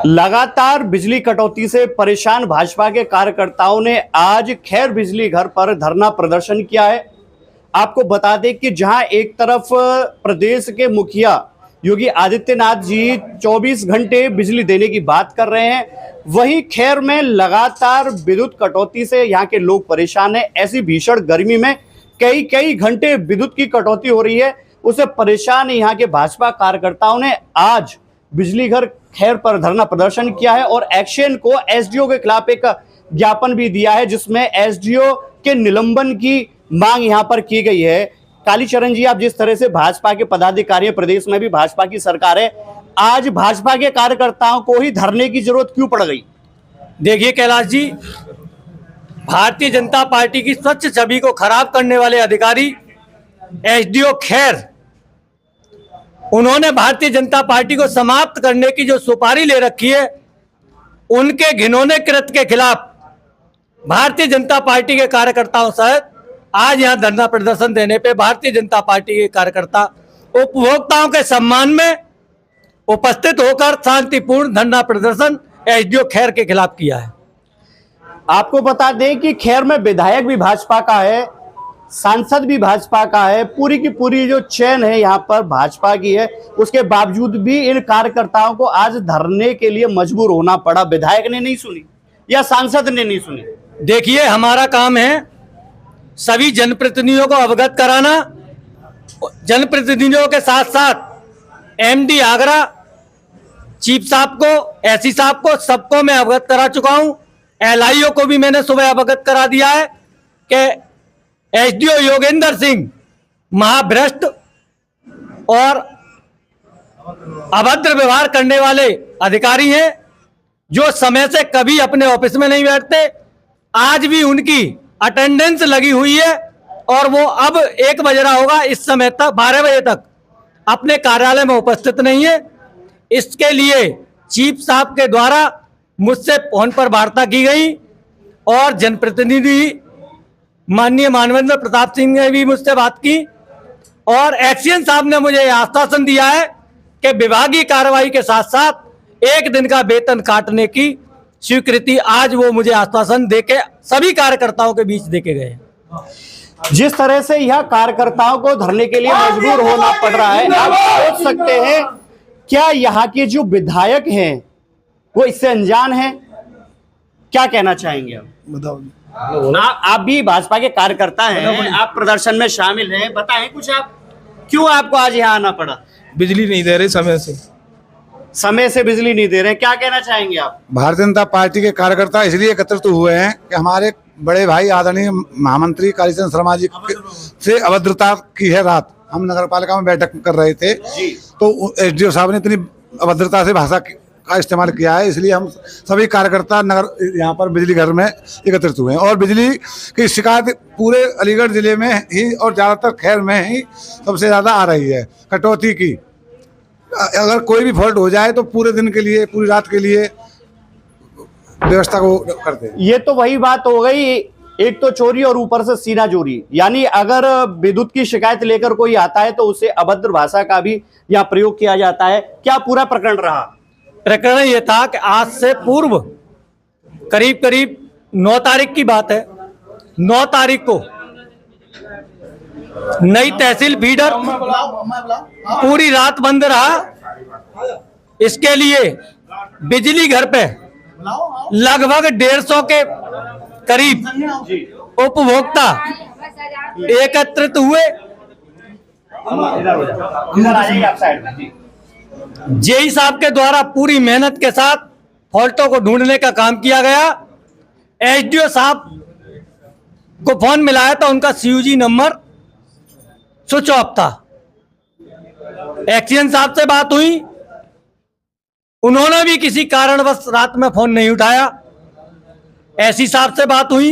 लगातार बिजली कटौती से परेशान भाजपा के कार्यकर्ताओं ने आज खैर बिजली घर पर धरना प्रदर्शन किया है। आपको बता दें कि जहां एक तरफ प्रदेश के मुखिया योगी आदित्यनाथ जी 24 घंटे बिजली देने की बात कर रहे हैं, वहीं खैर में लगातार विद्युत कटौती से यहां के लोग परेशान हैं। ऐसी भीषण गर्मी में कई घंटे विद्युत की कटौती हो रही है, उससे परेशान यहां के भाजपा कार्यकर्ताओं ने आज बिजली घर खैर पर धरना प्रदर्शन किया है और एक्शन को एसडीओ के खिलाफ एक ज्ञापन भी दिया है, जिसमें एसडीओ के निलंबन की मांग यहां पर की गई है। कालीचरण जी, आप जिस तरह से भाजपा के पदाधिकारी, प्रदेश में भी भाजपा की सरकार है, आज भाजपा के कार्यकर्ताओं को ही धरने की जरूरत क्यों पड़ गई? देखिए कैलाश जी, भारतीय जनता पार्टी की स्वच्छ छवि को खराब करने वाले अधिकारी एसडीओ खैर, उन्होंने भारतीय जनता पार्टी को समाप्त करने की जो सुपारी ले रखी है, उनके घिनौने कृत्य के खिलाफ भारतीय जनता पार्टी के कार्यकर्ताओं सहित आज यहां धरना प्रदर्शन देने पे भारतीय जनता पार्टी के कार्यकर्ता उपभोक्ताओं के सम्मान में उपस्थित होकर शांतिपूर्ण धरना प्रदर्शन एसडीओ खैर के खिलाफ किया है। आपको बता दें कि खैर में विधायक भी भाजपा का है, सांसद भी भाजपा का है, पूरी की पूरी जो चेन है यहाँ पर भाजपा की है। उसके बावजूद भी इन कार्यकर्ताओं को आज धरने के लिए मजबूर होना पड़ा। विधायक ने नहीं सुनी या सांसद ने नहीं सुनी। देखिए, हमारा काम है सभी जनप्रतिनिधियों को अवगत कराना। जनप्रतिनिधियों के साथ साथ एमडी आगरा, चीफ साहब को, एससी साहब को, सबको मैं अवगत करा चुका हूं। एलआईओ को भी मैंने सुबह अवगत करा दिया है कि एसडीओ योगेंद्र सिंह महाभ्रष्ट और अभद्र व्यवहार करने वाले अधिकारी हैं, जो समय से कभी अपने ऑफिस में नहीं बैठते। आज भी उनकी अटेंडेंस लगी हुई है और वो अब 1 बज रहा होगा, इस समय तक 12 बजे तक अपने कार्यालय में उपस्थित नहीं है। इसके लिए चीफ साहब के द्वारा मुझसे फोन पर वार्ता की गई और जनप्रतिनिधि माननीय मानवेंद्र प्रताप सिंह ने भी मुझसे बात की और एक्शन साहब ने मुझे आश्वासन दिया है कि विभागीय कार्रवाई के साथ साथ 1 दिन का वेतन काटने की स्वीकृति आज वो मुझे आश्वासन देके सभी कार्यकर्ताओं के बीच देके गए। जिस तरह से यह कार्यकर्ताओं को धरने के लिए मजबूर होना पड़ रहा है, आप सोच सकते हैं क्या यहाँ के जो विधायक हैं वो इससे अनजान हैं? क्या कहना चाहेंगे आप? बताओ। आप भी भाजपा के कार्यकर्ता हैं, आप प्रदर्शन में शामिल हैं, बताएं कुछ आप, क्यों आपको आज यहाँ आना पड़ा? बिजली नहीं दे रहे समय से बिजली नहीं दे रहे हैं, क्या कहना चाहेंगे आप? भारतीय जनता पार्टी के कार्यकर्ता इसलिए एकत्रित हुए हैं कि हमारे बड़े भाई आदरणीय महामंत्री कालीचरण शर्मा जी से अभद्रता की है। रात हम नगर पालिका में बैठक कर रहे थे तो एसडीओ साहब ने इतनी अभद्रता से भाषा का इस्तेमाल किया है, इसलिए हम सभी कार्यकर्ता नगर यहाँ पर बिजली घर में एकत्रित हुए हैं। और बिजली की शिकायत पूरे अलीगढ़ जिले में ही और ज़्यादातर खैर में ही सबसे ज़्यादा आ रही है कटौती की। अगर कोई भी फॉल्ट हो जाए तो पूरे दिन के लिए, पूरी रात के लिए व्यवस्था को करते हैं। ये तो वही बात हो गई, एक तो चोरी और ऊपर से सीना चोरी। यानी अगर विद्युत की शिकायत लेकर कोई आता है तो उसे अभद्र भाषा का भी यहाँ प्रयोग किया जाता है। क्या पूरा प्रकरण रहा? प्रकरण ये था कि आज से पूर्व करीब 9 तारीख की बात है, 9 तारीख को नई तहसील फीडर पूरी रात बंद रहा। इसके लिए बिजली घर पे लगभग 150 के करीब उपभोक्ता एकत्रित हुए। जेई साहब के द्वारा पूरी मेहनत के साथ फॉल्टों को ढूंढने का काम किया गया। एसडीओ साहब को फोन मिलाया था, उनका सीयूजी नंबर स्विच ऑफ था। एक्शन साहब से बात हुई, उन्होंने भी किसी कारणवश रात में फोन नहीं उठाया। एससी साहब से बात हुई,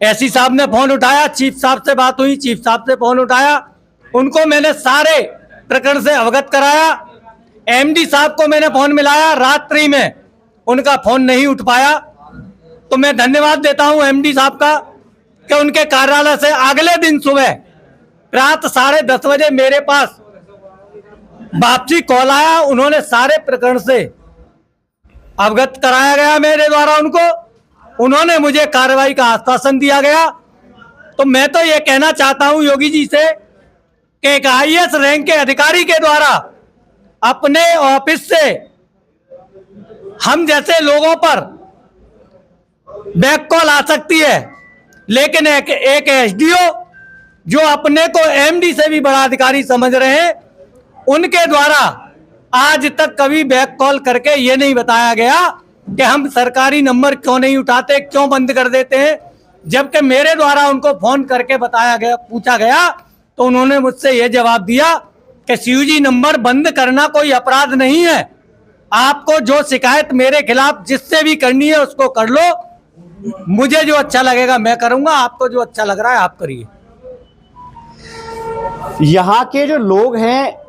एससी साहब ने फोन उठाया। चीफ साहब से बात हुई, चीफ साहब से फोन उठाया। उनको मैंने सारे प्रकरण से अवगत कराया। एमडी साहब को मैंने फोन मिलाया, रात्रि में उनका फोन नहीं उठ पाया। तो मैं धन्यवाद देता हूं एमडी साहब का कि उनके कार्यालय से अगले दिन सुबह रात 10:30 बजे मेरे पास वापसी कॉल आया, उन्होंने सारे प्रकरण से अवगत कराया गया मेरे द्वारा उनको, उन्होंने मुझे कार्रवाई का आश्वासन दिया गया। तो मैं तो ये कहना चाहता हूं योगी जी से कि एक IAS रैंक के अधिकारी के द्वारा अपने ऑफिस से हम जैसे लोगों पर बैक कॉल आ सकती है, लेकिन एक SDO जो अपने को MD से भी बड़ा अधिकारी समझ रहे हैं, उनके द्वारा आज तक कभी बैक कॉल करके ये नहीं बताया गया कि हम सरकारी नंबर क्यों नहीं उठाते, क्यों बंद कर देते हैं। जबकि मेरे द्वारा उनको फोन करके बताया गया, पूछा गया, तो उन्होंने मुझसे यह जवाब दिया कि CUG नंबर बंद करना कोई अपराध नहीं है, आपको जो शिकायत मेरे खिलाफ जिससे भी करनी है उसको कर लो, मुझे जो अच्छा लगेगा मैं करूंगा, आपको जो अच्छा लग रहा है आप करिए। यहाँ के जो लोग हैं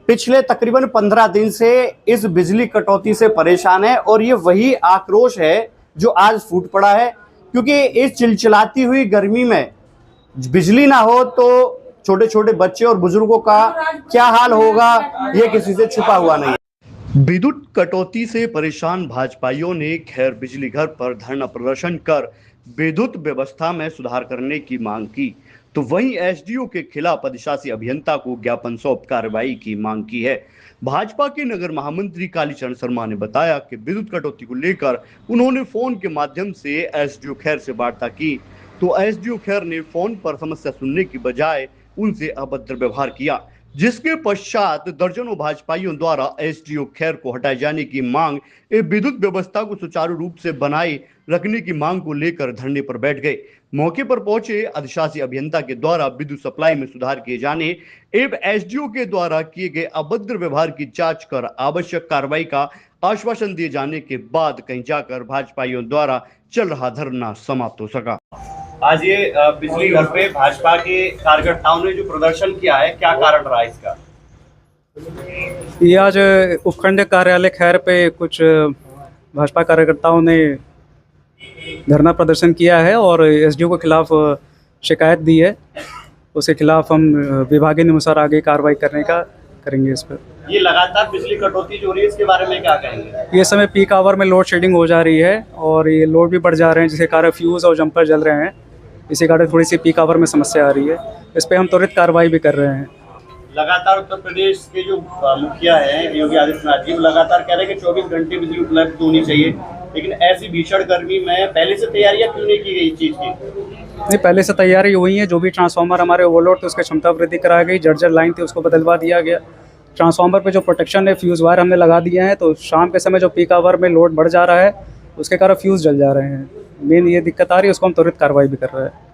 पिछले तकरीबन 15 दिन से इस बिजली कटौती से परेशान है, और ये वही आक्रोश है जो आज फूट पड़ा है, क्योंकि इस चिलचिलाती हुई गर्मी में बिजली ना हो तो छोटे छोटे बच्चे और बुजुर्गों का क्या हाल होगा ये किसी से छुपा हुआ नहीं है। विद्युत कटौती से परेशान भाजपाइयों ने खैर बिजली घर पर धरना प्रदर्शन कर विद्युत व्यवस्था में सुधार करने की मांग की, तो वहीं SDO के खिलाफ अधिशासी अभियंता को ज्ञापन सौंप कार्रवाई की मांग की है। भाजपा के नगर महामंत्री कालीचरण शर्मा ने बताया कि विद्युत कटौती को लेकर उन्होंने फोन के माध्यम से SDO खैर से वार्ता की, तो SDO खैर ने फोन पर समस्या सुनने की बजाय उनसे अभद्र व्यवहार किया, जिसके पश्चात दर्जनों भाजपाइयों द्वारा SDO खैर को हटाए जाने की मांग एवं विद्युत व्यवस्था को सुचारू रूप से बनाए रखने की मांग को लेकर धरने पर बैठ गए। मौके पर पहुंचे अधिशासी अभियंता के द्वारा विद्युत सप्लाई में सुधार किए जाने एवं SDO के द्वारा किए गए अभद्र व्यवहार की जांच कर आवश्यक कार्रवाई का आश्वासन दिए जाने के बाद कहीं जाकर भाजपाइयों द्वारा चल रहा धरना समाप्त हो सका। आज ये बिजली घर पे भाजपा के कार्यकर्ताओं ने जो प्रदर्शन किया है, क्या कारण रहा इसका? ये आज उपखंड कार्यालय खैर पे कुछ भाजपा कार्यकर्ताओं ने धरना प्रदर्शन किया है और SDO के खिलाफ शिकायत दी है। उसके खिलाफ हम विभागीय अनुसार आगे कार्रवाई करने का करेंगे। इस पर ये लगातार बिजली कटौती जो हो रही है, इसके बारे में क्या कहेंगे? ये समय पीक आवर में लोड शेडिंग हो जा रही है और ये लोड भी बढ़ जा रहे हैं, जिसके कारण फ्यूज़ और जंपर जल रहे हैं। इसी कारण थोड़ी सी पीक आवर में समस्या आ रही है, इस पर हम त्वरित कार्रवाई भी कर रहे हैं। लगातार उत्तर प्रदेश के जो मुखिया हैं योगी आदित्यनाथ जी, वो लगातार कह रहे हैं कि 24 घंटे बिजली उपलब्ध होनी चाहिए, लेकिन ऐसी भीषण गर्मी में पहले से तैयारियां क्यों नहीं की गई इस चीज़ की? नहीं, पहले से तैयारी हुई है। जो भी ट्रांसफार्मर हमारे ओवरलोड थे उसकी क्षमता वृद्धि कराई गई, जर्जर लाइन थी उसको बदलवा दिया गया। ट्रांसफार्मर पे जो प्रोटेक्शन है, फ्यूज़ वायर हमने लगा दिए हैं, तो शाम के समय जो पीक आवर में लोड बढ़ जा रहा है उसके कारण फ्यूज़ जल जा रहे हैं। मेन ये दिक्कत आ रही है, उसको हम त्वरित कार्रवाई भी कर रहे हैं।